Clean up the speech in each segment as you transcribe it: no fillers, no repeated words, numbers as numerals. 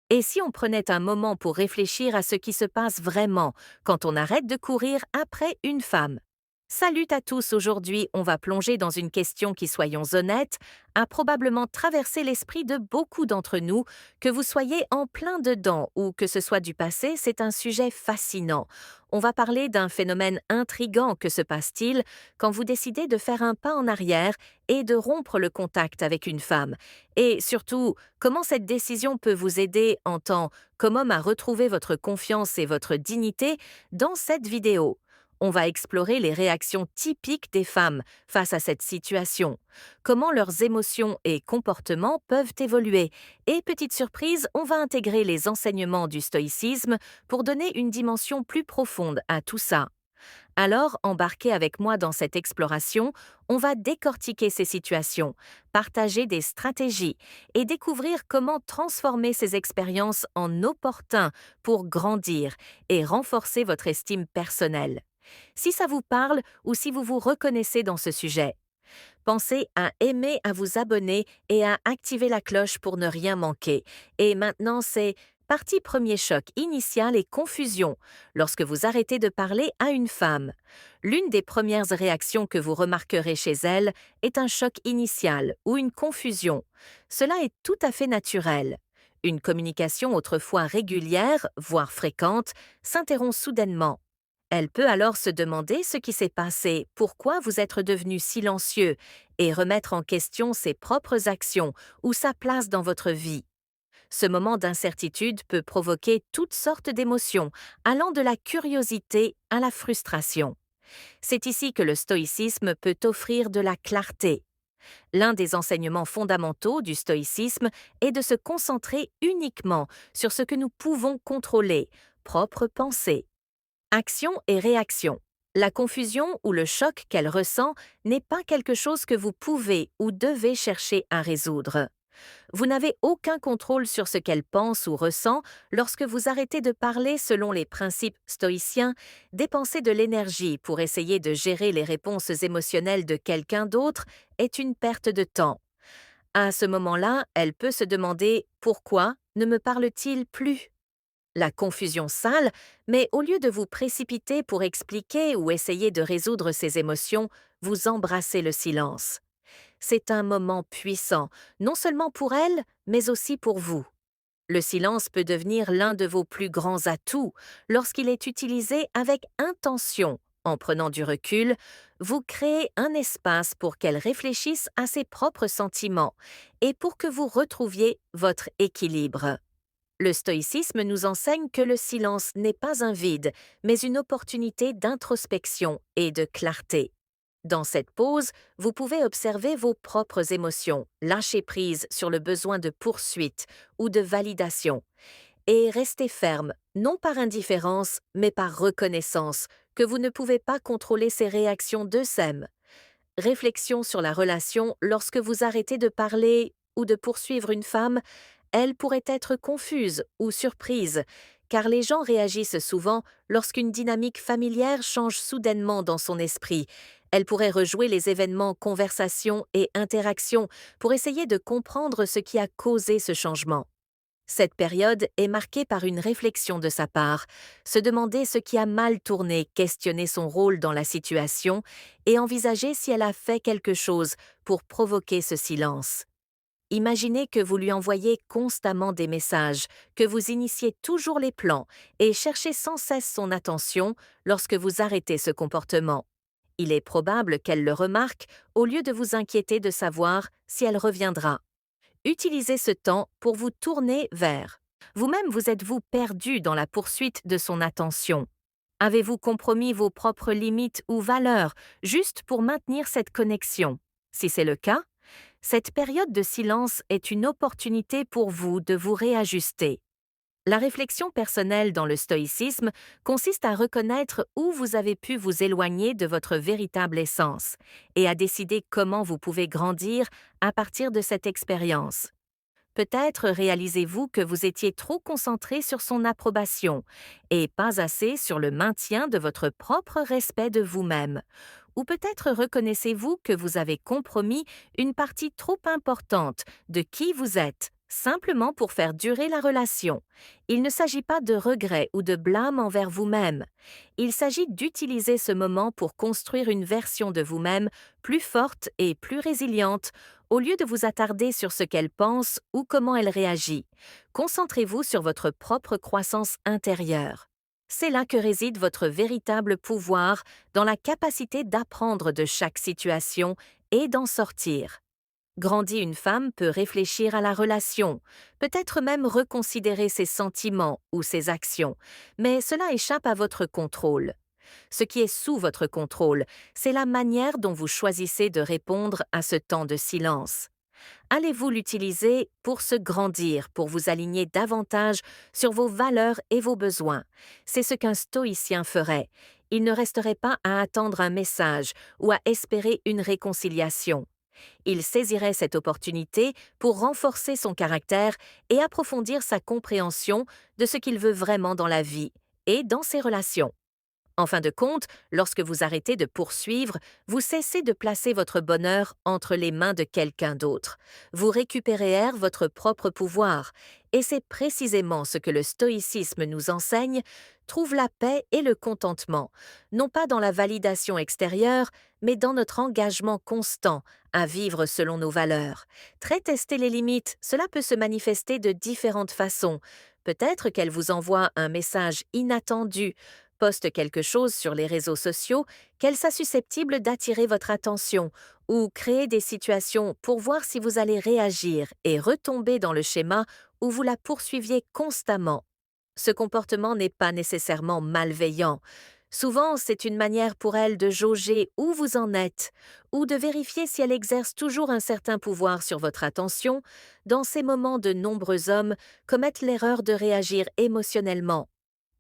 Et si on prenait un moment pour réfléchir à ce qui se passe vraiment quand on arrête de courir après une femme? Salut à tous, aujourd'hui on va plonger dans une question qui, soyons honnêtes, a probablement traversé l'esprit de beaucoup d'entre nous, que vous soyez en plein dedans ou que ce soit du passé, c'est un sujet fascinant. On va parler d'un phénomène intrigant. Que se passe-t-il quand vous décidez de faire un pas en arrière et de rompre le contact avec une femme? Et surtout, comment cette décision peut vous aider en tant qu'homme à retrouver votre confiance et votre dignité dans cette vidéo? On va explorer les réactions typiques des femmes face à cette situation, comment leurs émotions et comportements peuvent évoluer, et petite surprise, on va intégrer les enseignements du stoïcisme pour donner une dimension plus profonde à tout ça. Alors, embarquez avec moi dans cette exploration, on va décortiquer ces situations, partager des stratégies et découvrir comment transformer ces expériences en opportuns pour grandir et renforcer votre estime personnelle. Si ça vous parle ou si vous vous reconnaissez dans ce sujet, pensez à aimer, à vous abonner et à activer la cloche pour ne rien manquer. Et maintenant, c'est partie premier choc initial et confusion lorsque vous arrêtez de parler à une femme. L'une des premières réactions que vous remarquerez chez elle est un choc initial ou une confusion. Cela est tout à fait naturel. Une communication autrefois régulière, voire fréquente, s'interrompt soudainement. Elle peut alors se demander ce qui s'est passé, pourquoi vous êtes devenu silencieux, et remettre en question ses propres actions ou sa place dans votre vie. Ce moment d'incertitude peut provoquer toutes sortes d'émotions, allant de la curiosité à la frustration. C'est ici que le stoïcisme peut offrir de la clarté. L'un des enseignements fondamentaux du stoïcisme est de se concentrer uniquement sur ce que nous pouvons contrôler, propres pensées. Action et réaction. La confusion ou le choc qu'elle ressent n'est pas quelque chose que vous pouvez ou devez chercher à résoudre. Vous n'avez aucun contrôle sur ce qu'elle pense ou ressent lorsque vous arrêtez de parler selon les principes stoïciens, dépenser de l'énergie pour essayer de gérer les réponses émotionnelles de quelqu'un d'autre est une perte de temps. À ce moment-là, elle peut se demander pourquoi ne me parle-t-il plus? La confusion sale, mais au lieu de vous précipiter pour expliquer ou essayer de résoudre ces émotions, vous embrassez le silence. C'est un moment puissant, non seulement pour elle, mais aussi pour vous. Le silence peut devenir l'un de vos plus grands atouts lorsqu'il est utilisé avec intention. En prenant du recul, vous créez un espace pour qu'elle réfléchisse à ses propres sentiments et pour que vous retrouviez votre équilibre. Le stoïcisme nous enseigne que le silence n'est pas un vide, mais une opportunité d'introspection et de clarté. Dans cette pause, vous pouvez observer vos propres émotions, lâcher prise sur le besoin de poursuite ou de validation, et rester ferme, non par indifférence, mais par reconnaissance, que vous ne pouvez pas contrôler ces réactions d'eux-mêmes. Réflexion sur la relation lorsque vous arrêtez de parler ou de poursuivre une femme, elle pourrait être confuse ou surprise, car les gens réagissent souvent lorsqu'une dynamique familière change soudainement dans son esprit. Elle pourrait rejouer les événements, conversations et interactions pour essayer de comprendre ce qui a causé ce changement. Cette période est marquée par une réflexion de sa part, se demander ce qui a mal tourné, questionner son rôle dans la situation et envisager si elle a fait quelque chose pour provoquer ce silence. Imaginez que vous lui envoyez constamment des messages, que vous initiez toujours les plans et cherchez sans cesse son attention lorsque vous arrêtez ce comportement. Il est probable qu'elle le remarque au lieu de vous inquiéter de savoir si elle reviendra. Utilisez ce temps pour vous tourner vers. Vous-même vous êtes-vous perdu dans la poursuite de son attention? Avez-vous compromis vos propres limites ou valeurs juste pour maintenir cette connexion? Si c'est le cas, cette période de silence est une opportunité pour vous de vous réajuster. La réflexion personnelle dans le stoïcisme consiste à reconnaître où vous avez pu vous éloigner de votre véritable essence et à décider comment vous pouvez grandir à partir de cette expérience. Peut-être réalisez-vous que vous étiez trop concentré sur son approbation et pas assez sur le maintien de votre propre respect de vous-même. Ou peut-être reconnaissez-vous que vous avez compromis une partie trop importante de qui vous êtes simplement pour faire durer la relation. Il ne s'agit pas de regret ou de blâme envers vous-même. Il s'agit d'utiliser ce moment pour construire une version de vous-même plus forte et plus résiliente, au lieu de vous attarder sur ce qu'elle pense ou comment elle réagit. Concentrez-vous sur votre propre croissance intérieure. C'est là que réside votre véritable pouvoir, dans la capacité d'apprendre de chaque situation et d'en sortir. Grandie une femme peut réfléchir à la relation, peut-être même reconsidérer ses sentiments ou ses actions, mais cela échappe à votre contrôle. Ce qui est sous votre contrôle, c'est la manière dont vous choisissez de répondre à ce temps de silence. Allez-vous l'utiliser pour se grandir, pour vous aligner davantage sur vos valeurs et vos besoins? C'est ce qu'un stoïcien ferait. Il ne resterait pas à attendre un message ou à espérer une réconciliation. Il saisirait cette opportunité pour renforcer son caractère et approfondir sa compréhension de ce qu'il veut vraiment dans la vie et dans ses relations. En fin de compte, lorsque vous arrêtez de poursuivre, vous cessez de placer votre bonheur entre les mains de quelqu'un d'autre. Vous récupérez votre propre pouvoir. Et c'est précisément ce que le stoïcisme nous enseigne: trouve la paix et le contentement, non pas dans la validation extérieure, mais dans notre engagement constant à vivre selon nos valeurs. Très tester les limites, cela peut se manifester de différentes façons. Peut-être qu'elle vous envoie un message inattendu, poste quelque chose sur les réseaux sociaux, qu'elle soit susceptible d'attirer votre attention, ou créer des situations pour voir si vous allez réagir et retomber dans le schéma où vous la poursuiviez constamment. Ce comportement n'est pas nécessairement malveillant. Souvent, c'est une manière pour elle de jauger où vous en êtes, ou de vérifier si elle exerce toujours un certain pouvoir sur votre attention. Dans ces moments, de nombreux hommes commettent l'erreur de réagir émotionnellement.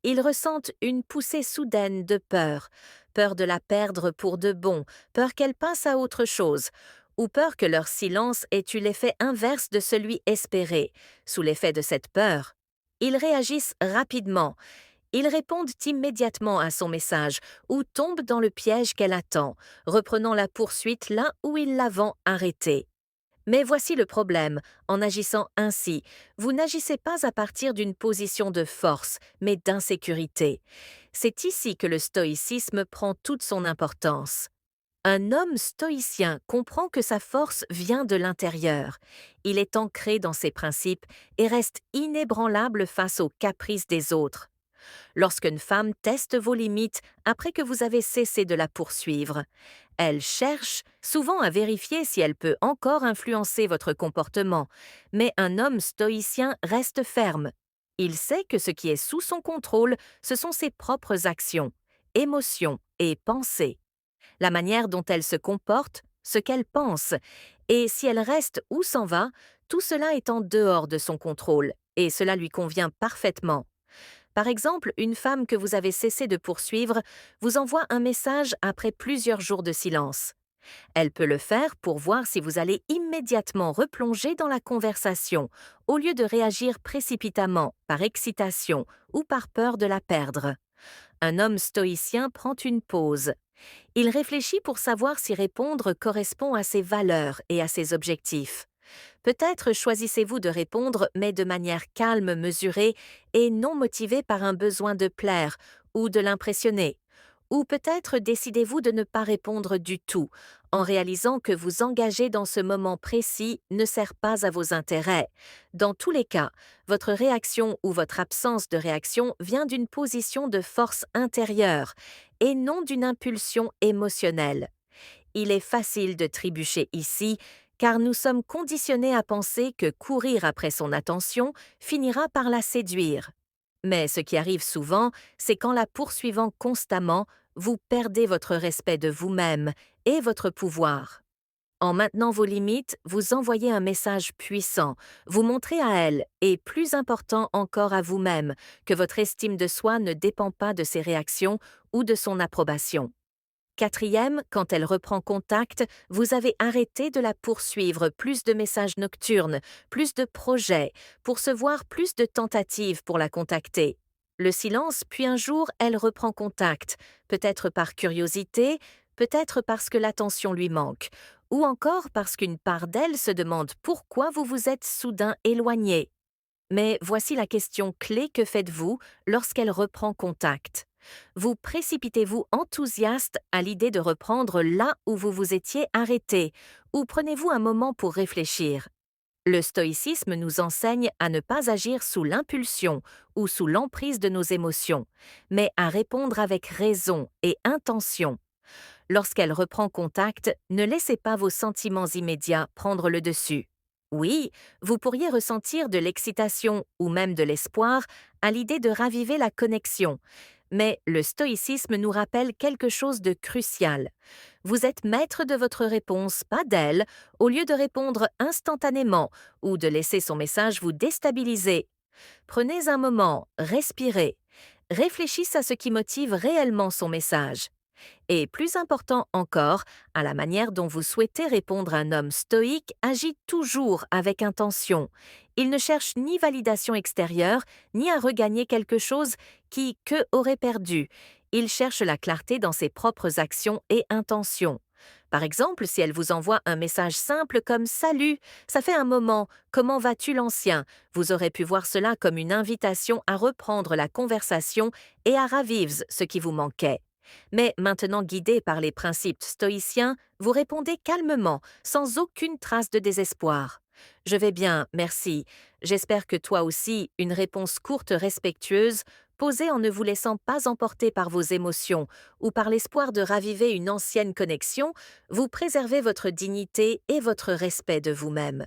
Ils ressentent une poussée soudaine de peur, peur de la perdre pour de bon, peur qu'elle passe à autre chose, ou peur que leur silence ait eu l'effet inverse de celui espéré. Sous l'effet de cette peur, ils réagissent rapidement, ils répondent immédiatement à son message ou tombent dans le piège qu'elle attend, reprenant la poursuite là où ils l'avaient arrêtée. Mais voici le problème: en agissant ainsi, vous n'agissez pas à partir d'une position de force, mais d'insécurité. C'est ici que le stoïcisme prend toute son importance. Un homme stoïcien comprend que sa force vient de l'intérieur. Il est ancré dans ses principes et reste inébranlable face aux caprices des autres. Lorsqu'une femme teste vos limites après que vous avez cessé de la poursuivre, elle cherche souvent à vérifier si elle peut encore influencer votre comportement, mais un homme stoïcien reste ferme. Il sait que ce qui est sous son contrôle, ce sont ses propres actions, émotions et pensées, la manière dont elle se comporte, ce qu'elle pense, et si elle reste ou s'en va, tout cela est en dehors de son contrôle, et cela lui convient parfaitement. Par exemple, une femme que vous avez cessé de poursuivre vous envoie un message après plusieurs jours de silence. Elle peut le faire pour voir si vous allez immédiatement replonger dans la conversation, au lieu de réagir précipitamment, par excitation ou par peur de la perdre. Un homme stoïcien prend une pause. Il réfléchit pour savoir si répondre correspond à ses valeurs et à ses objectifs. Peut-être choisissez-vous de répondre, mais de manière calme, mesurée et non motivée par un besoin de plaire ou de l'impressionner. Ou peut-être décidez-vous de ne pas répondre du tout, en réalisant que vous engager dans ce moment précis ne sert pas à vos intérêts. Dans tous les cas, votre réaction ou votre absence de réaction vient d'une position de force intérieure et non d'une impulsion émotionnelle. Il est facile de trébucher ici, car nous sommes conditionnés à penser que courir après son attention finira par la séduire. Mais ce qui arrive souvent, c'est qu'en la poursuivant constamment, vous perdez votre respect de vous-même et votre pouvoir. En maintenant vos limites, vous envoyez un message puissant, vous montrez à elle, et plus important encore à vous-même, que votre estime de soi ne dépend pas de ses réactions ou de son approbation. Quatrième, quand elle reprend contact, vous avez arrêté de la poursuivre, plus de messages nocturnes, plus de projets, pour se voir plus de tentatives pour la contacter. Le silence, puis un jour, elle reprend contact, peut-être par curiosité, peut-être parce que l'attention lui manque, ou encore parce qu'une part d'elle se demande pourquoi vous vous êtes soudain éloigné. Mais voici la question clé: que faites-vous lorsqu'elle reprend contact? Vous précipitez-vous enthousiaste à l'idée de reprendre là où vous vous étiez arrêté, ou prenez-vous un moment pour réfléchir? Le stoïcisme nous enseigne à ne pas agir sous l'impulsion ou sous l'emprise de nos émotions, mais à répondre avec raison et intention. Lorsqu'elle reprend contact, ne laissez pas vos sentiments immédiats prendre le dessus. Oui, vous pourriez ressentir de l'excitation ou même de l'espoir à l'idée de raviver la connexion, mais le stoïcisme nous rappelle quelque chose de crucial. Vous êtes maître de votre réponse, pas d'elle, au lieu de répondre instantanément ou de laisser son message vous déstabiliser. Prenez un moment, respirez, réfléchissez à ce qui motive réellement son message. Et plus important encore, à la manière dont vous souhaitez répondre. Un homme stoïque agit toujours avec intention. Il ne cherche ni validation extérieure, ni à regagner quelque chose que aurait perdu. Il cherche la clarté dans ses propres actions et intentions. Par exemple, si elle vous envoie un message simple comme «Salut, ça fait un moment, comment vas-tu l'ancien?» Vous aurez pu voir cela comme une invitation à reprendre la conversation et à ravivre ce qui vous manquait. Mais maintenant guidé par les principes stoïciens, vous répondez calmement, sans aucune trace de désespoir. Je vais bien, merci. J'espère que toi aussi, une réponse courte respectueuse, posée en ne vous laissant pas emporter par vos émotions ou par l'espoir de raviver une ancienne connexion, vous préservez votre dignité et votre respect de vous-même.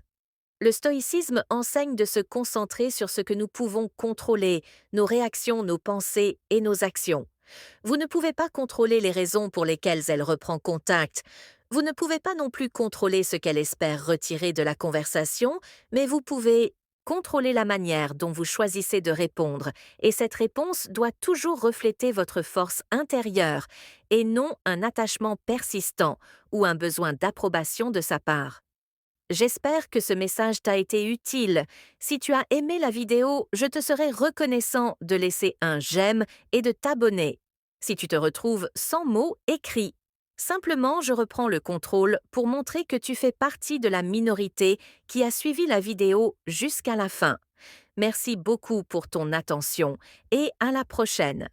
Le stoïcisme enseigne de se concentrer sur ce que nous pouvons contrôler, nos réactions, nos pensées et nos actions. Vous ne pouvez pas contrôler les raisons pour lesquelles elle reprend contact. Vous ne pouvez pas non plus contrôler ce qu'elle espère retirer de la conversation, mais vous pouvez contrôler la manière dont vous choisissez de répondre, et cette réponse doit toujours refléter votre force intérieure et non un attachement persistant ou un besoin d'approbation de sa part. J'espère que ce message t'a été utile. Si tu as aimé la vidéo, je te serais reconnaissant de laisser un j'aime et de t'abonner. Si tu te retrouves sans mots, écris. Simplement, je reprends le contrôle pour montrer que tu fais partie de la minorité qui a suivi la vidéo jusqu'à la fin. Merci beaucoup pour ton attention et à la prochaine.